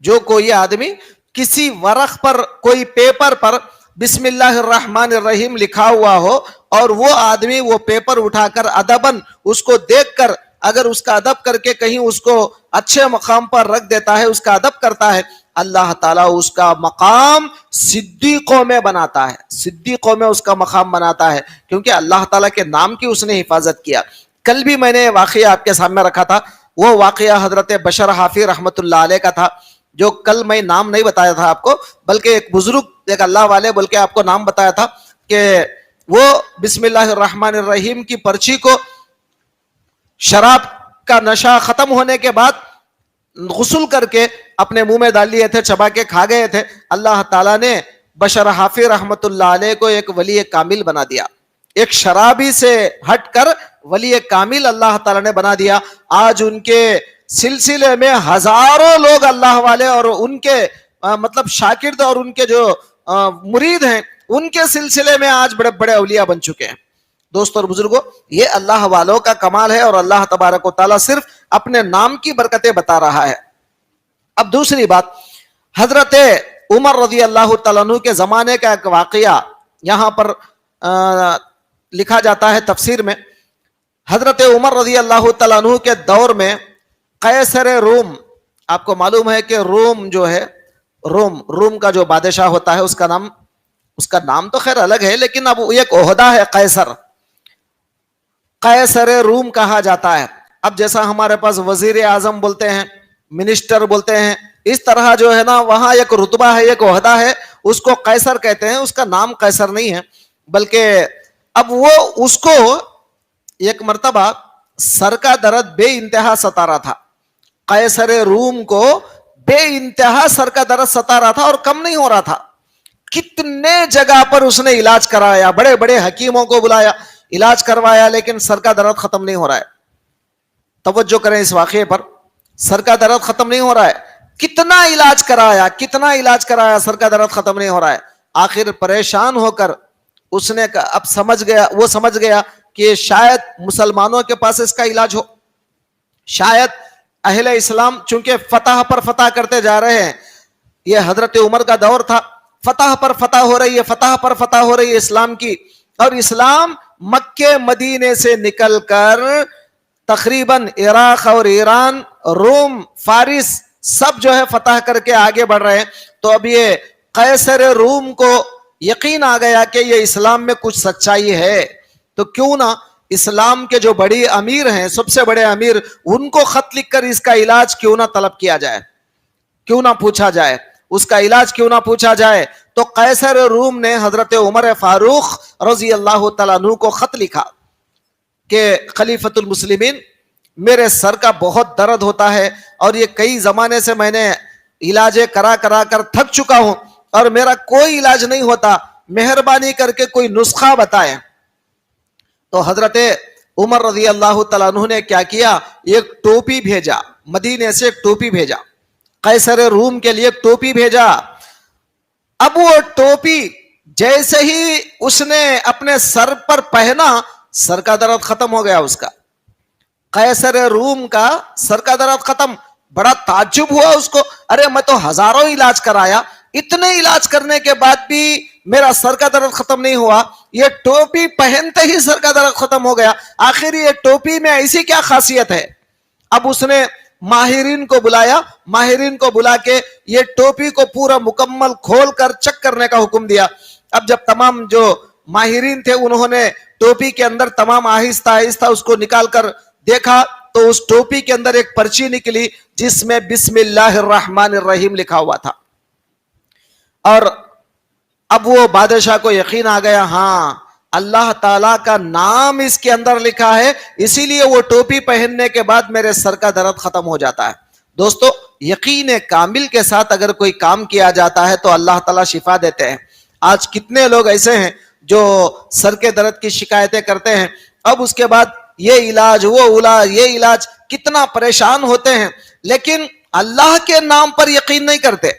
جو کوئی آدمی کسی ورق پر, کوئی پیپر پر بسم اللہ الرحمن الرحیم لکھا ہوا ہو اور وہ آدمی وہ پیپر اٹھا کر ادباً اس کو دیکھ کر اگر اس کا ادب کر کے کہیں اس کو اچھے مقام پر رکھ دیتا ہے, اس کا ادب کرتا ہے, اللہ تعالیٰ اس کا مقام صدیقوں میں بناتا ہے, صدیقوں میں اس کا مقام بناتا ہے, کیونکہ اللہ تعالیٰ کے نام کی اس نے حفاظت کیا. کل بھی میں نے واقعہ آپ کے سامنے رکھا تھا, وہ واقعہ حضرت بشر حافی رحمت اللہ علیہ کا تھا, جو کل میں نام نہیں بتایا تھا آپ کو بلکہ ایک بزرگ, ایک اللہ والے بول کے آپ کو نام بتایا تھا کہ وہ بسم اللہ الرحمن الرحیم کی پرچی کو شراب کا نشہ ختم ہونے کے بعد غسل کر کے اپنے منہ میں ڈال لیے تھے, چبا کے کھا گئے تھے. اللہ تعالیٰ نے بشر حافی رحمت اللہ علیہ کو ایک ولی کامل بنا دیا, ایک شرابی سے ہٹ کر ولی کامل اللہ تعالیٰ نے بنا دیا. آج ان کے سلسلے میں ہزاروں لوگ اللہ والے اور ان کے مطلب شاگرد اور ان کے جو مرید ہیں ان کے سلسلے میں آج بڑے بڑے اولیاء بن چکے ہیں. دوستو اور بزرگوں, یہ اللہ والوں کا کمال ہے اور اللہ تبارک و تعالیٰ صرف اپنے نام کی برکتیں بتا رہا ہے. اب دوسری بات, حضرت عمر رضی اللہ تعالیٰ عنہ کے زمانے کا ایک واقعہ یہاں پر لکھا جاتا ہے تفسیر میں. حضرت عمر رضی اللہ تعالیٰ عنہ کے دور میں قیصر روم, آپ کو معلوم ہے کہ روم جو ہے, روم کا جو بادشاہ ہوتا ہے اس کا نام تو خیر الگ ہے, لیکن اب ایک عہدہ ہے قیصر روم کہا جاتا ہے. اب جیسا ہمارے پاس وزیر اعظم بولتے ہیں, منسٹر بولتے ہیں, اس طرح جو ہے نا وہاں ایک رتبہ ہے, ایک عہدہ ہے, اس کو قیصر کہتے ہیں. اس کا نام قیصر نہیں ہے بلکہ اب وہ اس کو ایک مرتبہ سر کا درد بے انتہا ستا رہا تھا. قیصر روم کو بے انتہا سر کا درد ستا رہا تھا اور کم نہیں ہو رہا تھا. کتنے جگہ پر اس نے علاج کرایا, بڑے بڑے حکیموں کو بلایا, علاج کروایا, لیکن سر کا درد ختم نہیں ہو رہا ہے. توجہ کریں اس واقعے پر, سر کا درد ختم نہیں ہو رہا ہے. کتنا علاج کرایا, سر کا درد ختم نہیں ہو رہا ہے. آخر پریشان ہو کر اس نے اب سمجھ گیا کہ شاید مسلمانوں کے پاس اس کا علاج ہو, شاید اہل اسلام چونکہ فتح پر فتح کرتے جا رہے ہیں. یہ حضرت عمر کا دور تھا, فتح پر فتح ہو رہی ہے اسلام کی, اور اسلام مکے مدینے سے نکل کر تقریباً عراق اور ایران, روم, فارس سب جو ہے فتح کر کے آگے بڑھ رہے ہیں. تو اب یہ قیصر روم کو یقین آ گیا کہ یہ اسلام میں کچھ سچائی ہے, تو کیوں نہ اسلام کے جو بڑی امیر ہیں, سب سے بڑے امیر, ان کو خط لکھ کر اس کا علاج کیوں نہ طلب کیا جائے, کیوں نہ پوچھا جائے, اس کا علاج کیوں نہ پوچھا جائے. تو قیصر روم نے حضرت عمر فاروق رضی اللہ تعالیٰ عنہ کو خط لکھا کہ خلیفۃ المسلمین, میرے سر کا بہت درد ہوتا ہے اور یہ کئی زمانے سے میں نے علاج کرا کر تھک چکا ہوں اور میرا کوئی علاج نہیں ہوتا, مہربانی کر کے کوئی نسخہ بتائیں. تو حضرت عمر رضی اللہ تعالیٰ عنہ نے کیا کیا, ایک ٹوپی بھیجا, مدینے سے ایک ٹوپی بھیجا, قیصر روم کے لیے ایک ٹوپی بھیجا. اب وہ ٹوپی جیسے ہی اس نے اپنے سر پر پہنا, سر کا درد ختم ہو گیا اس کا. قیصر روم کا سر کا درد ختم. بڑا تعجب ہوا اس کو, ارے میں تو ہزاروں علاج کرایا, اتنے علاج کرنے کے بعد بھی میرا سر کا درد ختم نہیں ہوا, یہ ٹوپی پہنتے ہی سر کا درد ختم ہو گیا, آخر یہ ٹوپی میں ایسی کیا خاصیت ہے. اب اس نے ماہرین کو بلا کے یہ ٹوپی کو پورا مکمل کھول کر چیک کرنے کا حکم دیا. اب جب تمام جو ماہرین تھے انہوں نے ٹوپی کے اندر تمام آہستہ اس کو نکال کر دیکھا, تو اس ٹوپی کے اندر ایک پرچی نکلی جس میں بسم اللہ الرحمن الرحیم لکھا ہوا تھا. اور اب وہ بادشاہ کو یقین آ گیا, ہاں اللہ تعالیٰ کا نام اس کے اندر لکھا ہے, اسی لیے وہ ٹوپی پہننے کے بعد میرے سر کا درد ختم ہو جاتا ہے. دوستو, یقین کامل کے ساتھ اگر کوئی کام کیا جاتا ہے تو اللہ تعالیٰ شفا دیتے ہیں. آج کتنے لوگ ایسے ہیں جو سر کے درد کی شکایتیں کرتے ہیں, اب اس کے بعد یہ علاج وہ یہ علاج, کتنا پریشان ہوتے ہیں, لیکن اللہ کے نام پر یقین نہیں کرتے,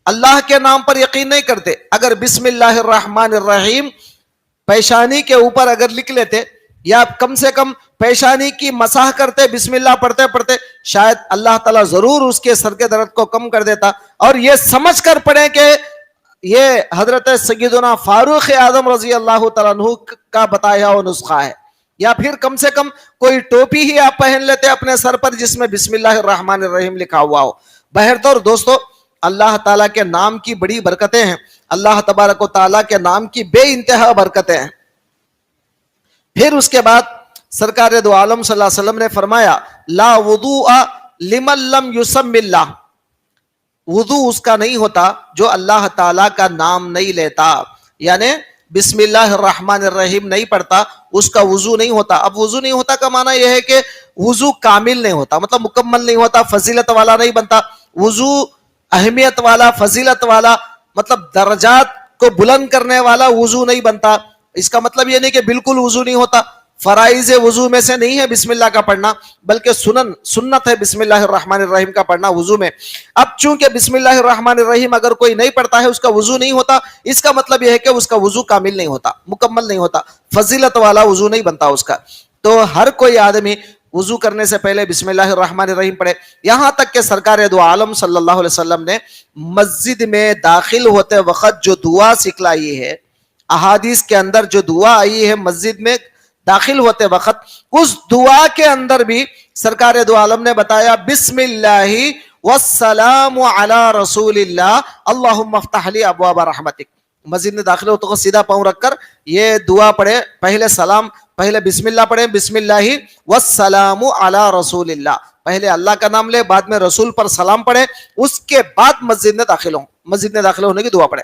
اللہ کے نام پر یقین نہیں کرتے. اگر بسم اللہ الرحمن الرحیم پیشانی کے اوپر اگر لکھ لیتے, یا کم سے کم پیشانی کی مسح کرتے, بسم اللہ پڑھتے, شاید اللہ تعالیٰ ضرور اس کے سر کے درد کو کم کر دیتا. اور یہ سمجھ کر پڑھیں کہ یہ حضرت سیدنا فاروق اعظم رضی اللہ تعالیٰ عنہ کا بتایا ہوا نسخہ ہے, یا پھر کم سے کم کوئی ٹوپی ہی آپ پہن لیتے اپنے سر پر جس میں بسم اللہ الرحمن الرحیم لکھا ہوا ہو. بہرطور دوستو, اللہ تعالیٰ کے نام کی بڑی برکتیں ہیں, اللہ تبارک و تعالیٰ کے نام کی بے انتہا برکتیں ہیں. پھر اس کے بعد سرکار دو عالم صلی اللہ علیہ وسلم نے فرمایا, لا وضوء لمن لم یسم اللہ, وضو اس کا نہیں ہوتا جو اللہ تعالیٰ کا نام نہیں لیتا, یعنی بسم اللہ الرحمن الرحیم نہیں پڑھتا, اس کا وضو نہیں ہوتا. اب وضو نہیں ہوتا کا معنی یہ ہے کہ وضو کامل نہیں ہوتا, مطلب مکمل نہیں ہوتا, فضیلت والا نہیں بنتا. وضو اہمیت والا, فضیلت والا, مطلب درجات کو بلند کرنے والا وضو نہیں بنتا. اس کا مطلب یہ نہیں کہ بالکل وضو نہیں ہوتا, فرائض وضو میں سے نہیں ہے بسم اللہ کا پڑھنا, بلکہ سنت ہے بسم اللہ الرحمن الرحیم کا پڑھنا وضو میں. اب چونکہ بسم اللہ الرحمن الرحیم اگر کوئی نہیں پڑھتا ہے اس کا وضو نہیں ہوتا, اس کا مطلب یہ ہے کہ اس کا وضو کامل نہیں ہوتا, مکمل نہیں ہوتا, فضیلت والا وضو نہیں بنتا اس کا. تو ہر کوئی آدمی وضو کرنے سے پہلے بسم اللہ الرحمن الرحیم پڑھے. یہاں تک کہ سرکار دو عالم صلی اللہ علیہ وسلم نے مسجد میں داخل ہوتے وقت جو دعا سکھلائی ہے, احادیث کے اندر جو دعا آئی ہے مسجد میں داخل ہوتے وقت, اس دعا کے اندر بھی سرکار دو عالم نے بتایا, بسم اللہ والسلام علی رسول اللہ اللہم افتح لی ابواب رحمتک. مسجد میں داخل ہوتے وقت سیدھا پاؤں رکھ کر یہ دعا پڑھے, پہلے بسم اللہ پڑھیں, بسم اللہ والسلام علی رسول اللہ, پہلے اللہ کا نام لے, بعد میں رسول پر سلام پڑھے, اس کے بعد مسجد میں داخل ہوں, مسجد میں داخل ہونے کی دعا پڑھے.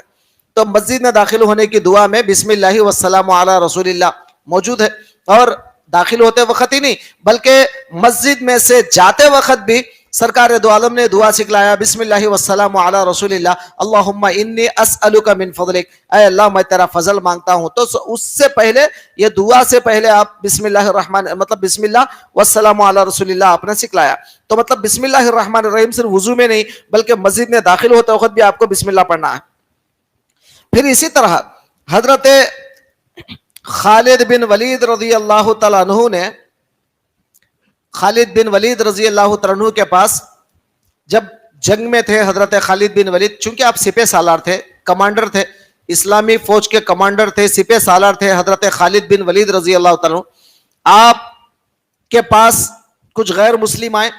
تو مسجد میں داخل ہونے کی دعا میں بسم اللہ والسلام علی رسول اللہ موجود ہے, اور داخل ہوتے وقت ہی نہیں بلکہ مسجد میں سے جاتے وقت بھی سرکار دو عالم نے دعا سکھلایا، بسم اللہ والسلام علی رسول اللہ، اللہم انی اسألک من فضلک، اے اللہ میں تیرا فضل مانگتا ہوں. تو اس سے پہلے، یہ دعا سے پہلے آپ بسم اللہ الرحمن، مطلب بسم اللہ والسلام علی رسول اللہ آپ نے سکھلایا. تو مطلب بسم اللہ الرحمن الرحیم صرف وضو میں نہیں بلکہ مسجد میں داخل ہوتے وقت بھی آپ کو بسم اللہ پڑھنا ہے. پھر اسی طرح حضرت خالد بن ولید رضی اللہ تعالیٰ عنہ نے، خالد بن ولید رضی اللہ تعالیٰ عنہ کے پاس جب جنگ میں تھے، حضرت خالد بن ولید چونکہ آپ سپہ سالار تھے، کمانڈر تھے، اسلامی فوج کے کمانڈر تھے، سپہ سالار تھے حضرت خالد بن ولید رضی اللہ تعالیٰ عنہ. آپ کے پاس کچھ غیر مسلم آئے،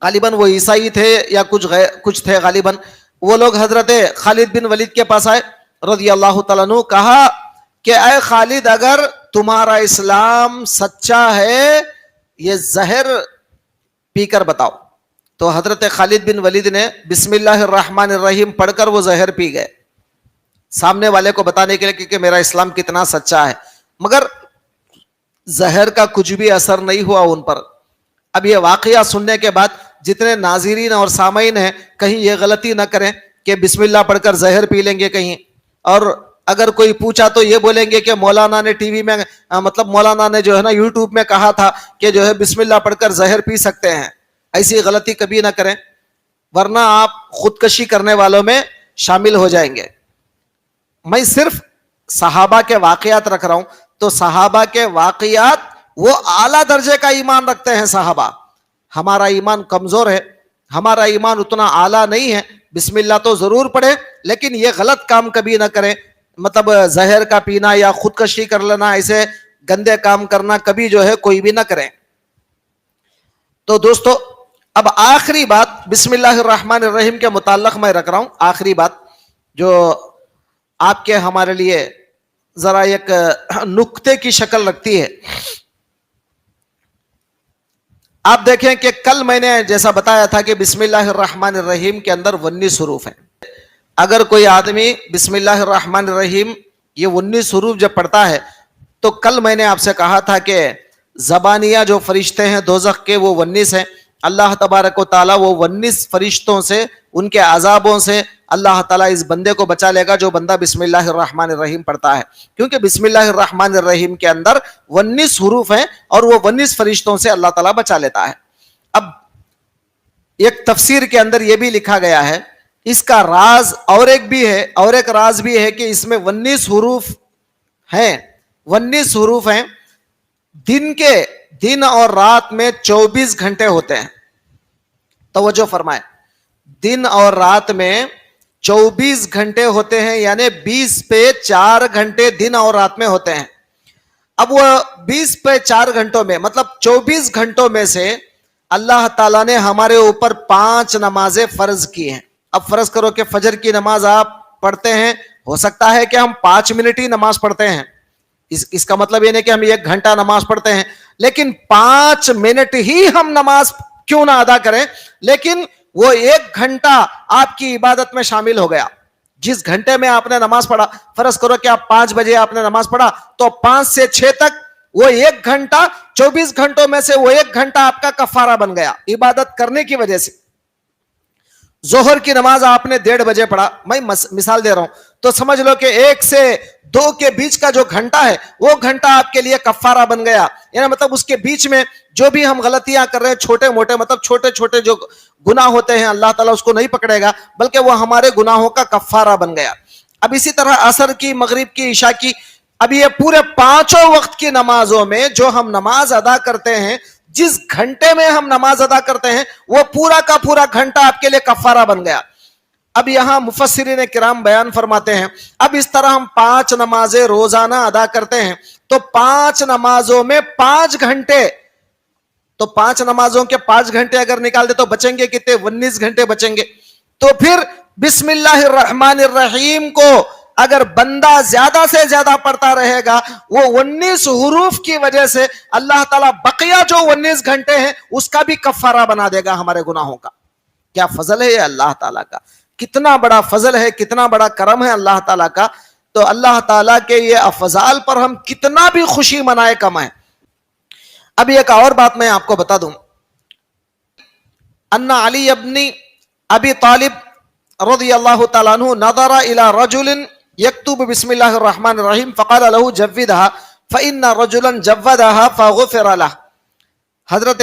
غالباً وہ عیسائی تھے یا کچھ تھے غالباً. وہ لوگ حضرت خالد بن ولید کے پاس آئے رضی اللہ تعالیٰ عنہ، کہا کہ اے خالد، اگر تمہارا اسلام سچا ہے یہ زہر پی کر بتاؤ. تو حضرت خالد بن ولید نے بسم اللہ الرحمن الرحیم پڑھ کر وہ زہر پی گئے، سامنے والے کو بتانے کے لیے کہ میرا اسلام کتنا سچا ہے. مگر زہر کا کچھ بھی اثر نہیں ہوا ان پر. اب یہ واقعہ سننے کے بعد جتنے ناظرین اور سامعین ہیں، کہیں یہ غلطی نہ کریں کہ بسم اللہ پڑھ کر زہر پی لیں گے کہیں، اور اگر کوئی پوچھا تو یہ بولیں گے کہ مولانا نے ٹی وی میں، مطلب مولانا نے جو ہے نا یوٹیوب میں کہا تھا کہ جو ہے بسم اللہ پڑھ کر زہر پی سکتے ہیں. ایسی غلطی کبھی نہ کریں ورنہ آپ خودکشی کرنے والوں میں شامل ہو جائیں گے. میں صرف صحابہ کے واقعات رکھ رہا ہوں، تو صحابہ کے واقعات وہ اعلیٰ درجے کا ایمان رکھتے ہیں صحابہ. ہمارا ایمان کمزور ہے، ہمارا ایمان اتنا اعلیٰ نہیں ہے. بسم اللہ تو ضرور پڑھیں لیکن یہ غلط کام کبھی نہ کریں، مطلب زہر کا پینا یا خودکشی کر لینا، ایسے گندے کام کرنا کبھی جو ہے کوئی بھی نہ کریں. تو دوستو اب آخری بات بسم اللہ الرحمن الرحیم کے متعلق میں رکھ رہا ہوں، آخری بات جو آپ کے ہمارے لیے ذرا ایک نکتے کی شکل رکھتی ہے. آپ دیکھیں کہ کل میں نے جیسا بتایا تھا کہ بسم اللہ الرحمن الرحیم کے اندر 19 حروف ہیں. اگر کوئی آدمی بسم اللہ الرحمن الرحیم یہ 19 حروف جب پڑھتا ہے تو کل میں نے آپ سے کہا تھا کہ زبانیہ جو فرشتے ہیں دوزخ کے وہ 19 ہیں. اللہ تبارک و تعالیٰ وہ 19 فرشتوں سے، ان کے عذابوں سے اللہ تعالیٰ اس بندے کو بچا لے گا جو بندہ بسم اللہ الرحمن الرحیم پڑھتا ہے. کیونکہ بسم اللہ الرحمن الرحیم کے اندر 19 حروف ہیں اور وہ 19 فرشتوں سے اللہ تعالیٰ بچا لیتا ہے. اب ایک تفسیر کے اندر یہ بھی لکھا گیا ہے، اس کا راز اور ایک بھی ہے، اور ایک راز بھی ہے کہ اس میں 19 حروف ہیں. 19 حروف ہیں. دن اور رات میں 24 گھنٹے ہوتے ہیں. توجہ فرمائیں، دن اور رات میں 24 گھنٹے ہوتے ہیں، یعنی 20 پہ 4 گھنٹے دن اور رات میں ہوتے ہیں. اب وہ 20 پہ 4 گھنٹوں میں، مطلب 24 گھنٹوں میں سے اللہ تعالیٰ نے ہمارے اوپر 5 نمازیں فرض کی ہیں. اب فرض کرو کہ فجر کی نماز آپ پڑھتے ہیں، ہو سکتا ہے کہ ہم 5 منٹ ہی نماز پڑھتے ہیں، اس کا مطلب یہ نہیں کہ ہم 1 گھنٹہ نماز پڑھتے ہیں، لیکن 5 منٹ ہی ہم نماز کیوں نہ ادا کریں، لیکن وہ 1 گھنٹہ آپ کی عبادت میں شامل ہو گیا. جس گھنٹے میں آپ نے نماز پڑھا، فرض کرو کہ آپ 5 بجے آپ نے نماز پڑھا تو 5 سے 6 تک وہ 1 گھنٹہ، 24 گھنٹوں میں سے وہ 1 گھنٹہ آپ کا کفارہ بن گیا عبادت کرنے کی وجہ سے. ظہر کی نماز آپ نے 1:30 بجے پڑھا، میں مثال دے رہا ہوں، تو سمجھ لو کہ 1 سے 2 کے بیچ کا جو گھنٹہ ہے وہ گھنٹہ آپ کے لیے کفارہ بن گیا. یعنی مطلب اس کے بیچ میں جو بھی ہم غلطیاں کر رہے ہیں، چھوٹے موٹے، مطلب چھوٹے چھوٹے جو گناہ ہوتے ہیں، اللہ تعالیٰ اس کو نہیں پکڑے گا بلکہ وہ ہمارے گناہوں کا کفارہ بن گیا. اب اسی طرح عصر کی، مغرب کی، عشاء کی، اب یہ پورے 5 وقت کی نمازوں میں جو ہم نماز ادا کرتے ہیں، جس گھنٹے میں ہم نماز ادا کرتے ہیں وہ پورا کا پورا گھنٹہ آپ کے لیے کفارہ بن گیا. اب یہاں مفسرین کرام بیان فرماتے ہیں، اب اس طرح ہم 5 نمازیں روزانہ ادا کرتے ہیں تو 5 نمازوں میں 5 گھنٹے، تو 5 نمازوں کے 5 گھنٹے اگر نکال دے تو بچیں گے کتنے؟ 19 گھنٹے بچیں گے. تو پھر بسم اللہ الرحمن الرحیم کو اگر بندہ زیادہ سے زیادہ پڑھتا رہے گا، وہ 19 حروف کی وجہ سے اللہ تعالیٰ بقیہ جو 19 گھنٹے ہیں اس کا بھی کفارہ بنا دے گا ہمارے گناہوں کا. کیا فضل ہے یہ اللہ تعالیٰ کا، کتنا بڑا فضل ہے، کتنا بڑا کرم ہے اللہ تعالیٰ کا. تو اللہ تعالیٰ کے یہ افضال پر ہم کتنا بھی خوشی منائے کم ہے. اب ایک اور بات میں آپ کو بتا دوں، ان علی ابن ابی طالب رضی اللہ تعالیٰ عنہ نظر الى رجل یکتب بسم اللہ الرحمن الرحیم فقال له جودها فإن رجلا جودها فغفر له. حضرت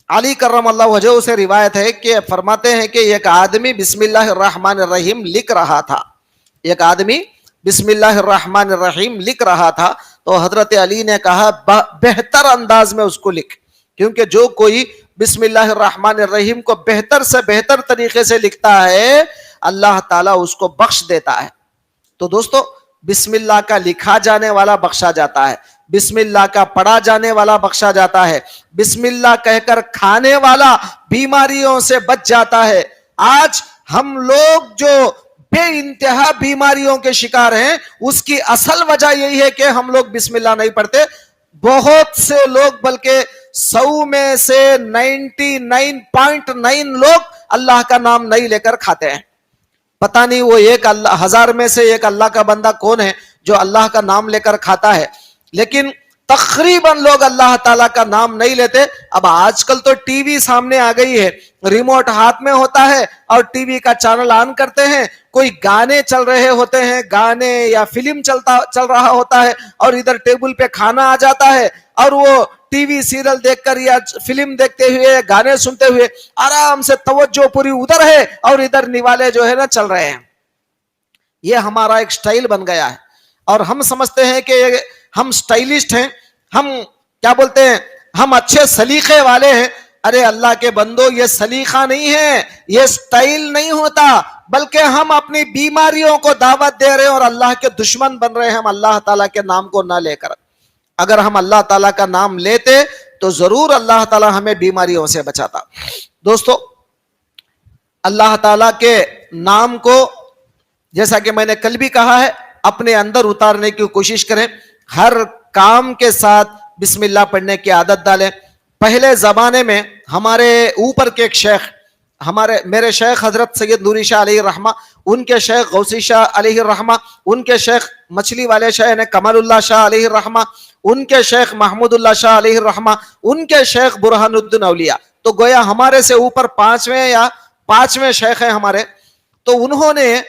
علی کرم اللہ وجہہ سے روایت ہے کہ فرماتے ہیں کہ ایک آدمی بسم اللہ الرحمن الرحیم لکھ رہا تھا، ایک آدمی بسم اللہ الرحمن الرحیم لکھ رہا تھا، تو حضرت علی نے کہا بہتر انداز میں اس کو لکھ، کیونکہ جو کوئی بسم اللہ الرحمن الرحیم کو بہتر سے بہتر طریقے سے لکھتا ہے اللہ تعالیٰ اس کو بخش دیتا ہے. تو دوستو بسم اللہ کا لکھا جانے والا بخشا جاتا ہے، بسم اللہ کا پڑھا جانے والا بخشا جاتا ہے، بسم اللہ کہہ کر کھانے والا بیماریوں سے بچ جاتا ہے. آج ہم لوگ جو بے انتہا بیماریوں کے شکار ہیں اس کی اصل وجہ یہی ہے کہ ہم لوگ بسم اللہ نہیں پڑھتے. بہت سے لوگ بلکہ 100 میں سے 99.9 لوگ اللہ کا نام نہیں لے کر کھاتے ہیں. پتہ نہیں وہ ایک اللہ 1000 میں سے ایک اللہ کا بندہ کون ہے جو اللہ کا نام لے کر کھاتا ہے، لیکن تقریباً لوگ اللہ تعالیٰ کا نام نہیں لیتے. اب آج کل تو ٹی وی سامنے آ گئی ہے، ریموٹ ہاتھ میں ہوتا ہے اور ٹی وی کا چینل آن کرتے ہیں، کوئی گانے چل رہے ہوتے ہیں، گانے یا فلم چل رہا ہوتا ہے اور ادھر ٹیبل پہ کھانا آ جاتا ہے اور وہ ٹی وی سیریل دیکھ کر یا فلم دیکھتے ہوئے گانے سنتے ہوئے آرام سے توجہ پوری ادھر ہے اور ادھر نوالے جو ہے نا چل رہے ہیں. یہ ہمارا ایک سٹائل بن گیا ہے اور ہم سمجھتے ہیں کہ ہم سٹائلسٹ ہیں، ہم کیا بولتے ہیں، ہم اچھے سلیقے والے ہیں. ارے اللہ کے بندو، یہ سلیقہ نہیں ہے، یہ سٹائل نہیں ہوتا، بلکہ ہم اپنی بیماریوں کو دعوت دے رہے ہیں اور اللہ کے دشمن بن رہے ہیں ہم اللہ تعالیٰ کے نام کو نہ لے کر. اگر ہم اللہ تعالیٰ کا نام لیتے تو ضرور اللہ تعالیٰ ہمیں بیماریوں سے بچاتا. دوستو اللہ تعالیٰ کے نام کو جیسا کہ میں نے کل بھی کہا ہے اپنے اندر اتارنے کی کوشش کریں، ہر کام کے ساتھ بسم اللہ پڑھنے کی عادت ڈالیں. پہلے زمانے میں ہمارے اوپر کے ایک شیخ، میرے شیخ حضرت سید نوری شاہ علیہ الرحمہ، ان کے شیخ غوثی شاہ علیہ الرحمہ، ان کے شیخ مچھلی والے شاہ نے کمال اللہ شاہ علیہ الرحمہ، ان کے شیخ محمود اللہ شاہ علیہ الرحمہ، ان کے شیخ برہان الدین اولیاء، تو گویا ہمارے سے اوپر پانچویں شیخ ہیں ہمارے. تو انہوں نے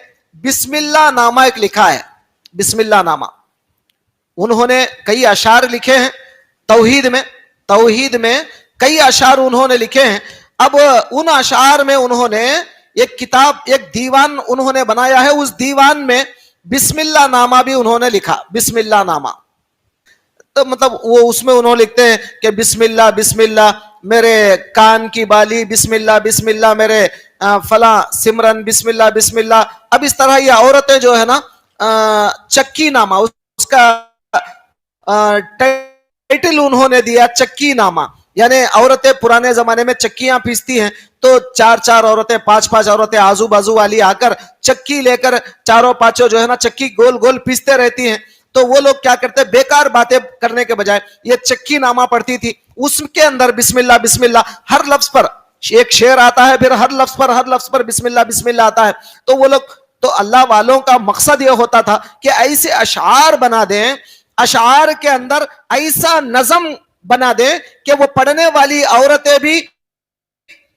بسم اللہ نامہ ایک لکھا ہے، بسم اللہ نامہ. انہوں نے کئی اشعار لکھے ہیں توحید میں کئی اشعار انہوں نے لکھے ہیں. اب ان اشعار میں انہوں نے ایک کتاب، ایک دیوان انہوں نے بنایا ہے، اس دیوان میں بسم اللہ نامہ بھی انہوں نے لکھا، بسم اللہ نامہ. تو مطلب وہ اس میں انہوں لکھتے ہیں کہ بسم اللہ میرے کان کی بالی، بسم اللہ میرے فلاں سمرن، بسم اللہ. اب اس طرح یہ عورتیں جو ہے نا چکی نامہ، اس کا ٹائٹل انہوں نے دیا چکی نامہ. یعنی عورتیں پرانے زمانے میں چکیاں پیستی ہیں تو 4 عورتیں 5 عورتیں آزو بازو والی آ کر چکی لے کر 4 5 جو ہے نا چکی گول گول پیستے رہتی ہیں. تو وہ لوگ کیا کرتے، بیکار باتیں کرنے کے بجائے یہ چکی نامہ پڑھتی تھی، اس کے اندر بسم اللہ ہر لفظ پر ایک شعر آتا ہے، پھر ہر لفظ پر بسم اللہ آتا ہے. تو وہ لوگ، تو اللہ والوں کا مقصد یہ ہوتا تھا کہ ایسے اشعار بنا دیں، اشعار کے اندر ایسا نظم بنا دیں کہ وہ پڑھنے والی عورتیں بھی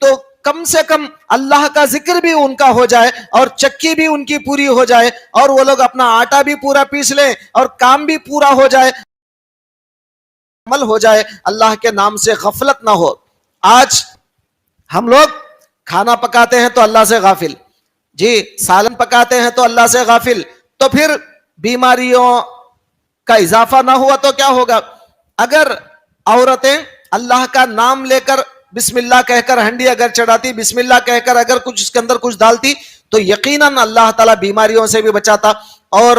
تو کم سے کم اللہ کا ذکر بھی ان کا ہو جائے اور چکی بھی ان کی پوری ہو جائے اور وہ لوگ اپنا آٹا بھی پورا پیس لیں اور کام بھی پورا ہو جائے، عمل ہو جائے، اللہ کے نام سے غفلت نہ ہو. آج ہم لوگ کھانا پکاتے ہیں تو اللہ سے غافل، جی سالن پکاتے ہیں تو اللہ سے غافل، تو پھر بیماریوں کا اضافہ نہ ہوا تو کیا ہوگا؟ اگر عورتیں اللہ کا نام لے کر بسم اللہ کہہ کر ہنڈی اگر چڑھاتی، بسم اللہ کہہ کر اگر کچھ اس کے اندر کچھ ڈالتی تو یقیناً اللہ تعالیٰ بیماریوں سے بھی بچاتا اور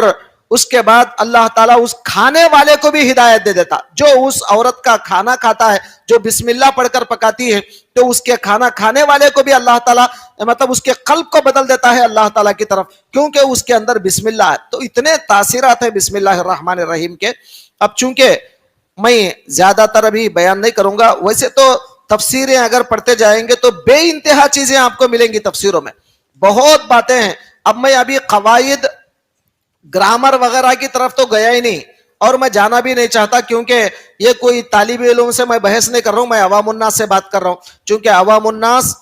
اس کے بعد اللہ تعالیٰ اس کھانے والے کو بھی ہدایت دے دیتا. جو اس عورت کا کھانا کھاتا ہے، جو بسم اللہ پڑھ کر پکاتی ہے، تو اس کے کھانا کھانے والے کو بھی اللہ تعالیٰ مطلب اس کے قلب کو بدل دیتا ہے اللہ تعالیٰ کی طرف، کیونکہ اس کے اندر بسم اللہ ہے. تو اتنے تاثرات ہیں بسم اللہ الرحمن الرحیم کے. اب چونکہ میں زیادہ تر ابھی بیان نہیں کروں گا، ویسے تو تفسیریں اگر پڑھتے جائیں گے تو بے انتہا چیزیں آپ کو ملیں گی تفسیروں میں، بہت باتیں ہیں. اب میں ابھی قواعد گرامر وغیرہ کی طرف تو گیا ہی نہیں اور میں جانا بھی نہیں چاہتا، کیونکہ یہ کوئی طالب علم سے میں بحث نہیں کر رہا ہوں، میں عوام الناس سے بات کر رہا ہوں. چونکہ عوام الناس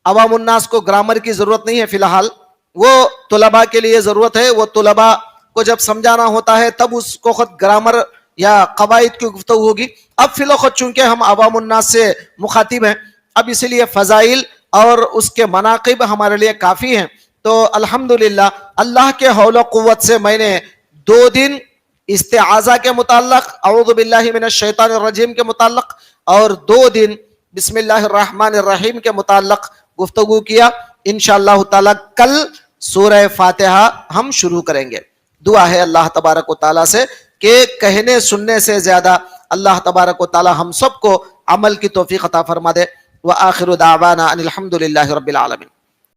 عوام الناس کو گرامر کی ضرورت نہیں ہے فی الحال، وہ طلباء کے لیے ضرورت ہے. وہ طلباء کو جب سمجھانا ہوتا ہے تب اس کو خود گرامر یا قواعد کی گفتگو ہوگی. اب فی الوقت چونکہ ہم عوام الناس سے مخاطب ہیں، اب اسی لیے فضائل اور اس کے مناقب ہمارے لیے کافی ہیں. تو الحمدللہ اللہ کے حول و قوت سے میں نے 2 دن استعاذہ کے متعلق، اعوذ باللہ من الشیطان الرجیم کے متعلق، اور 2 دن بسم اللہ الرحمن الرحیم کے متعلق گفتگو کیا. انشاءاللہ تعالی کل سورہ فاتحہ ہم شروع کریں گے. دعا ہے اللہ تبارک و تعالی سے کہ کہنے سننے سے زیادہ اللہ تبارک و تعالی ہم سب کو عمل کی توفیق عطا فرما دے. وآخر دعوانا ان الحمد للہ رب العالمین.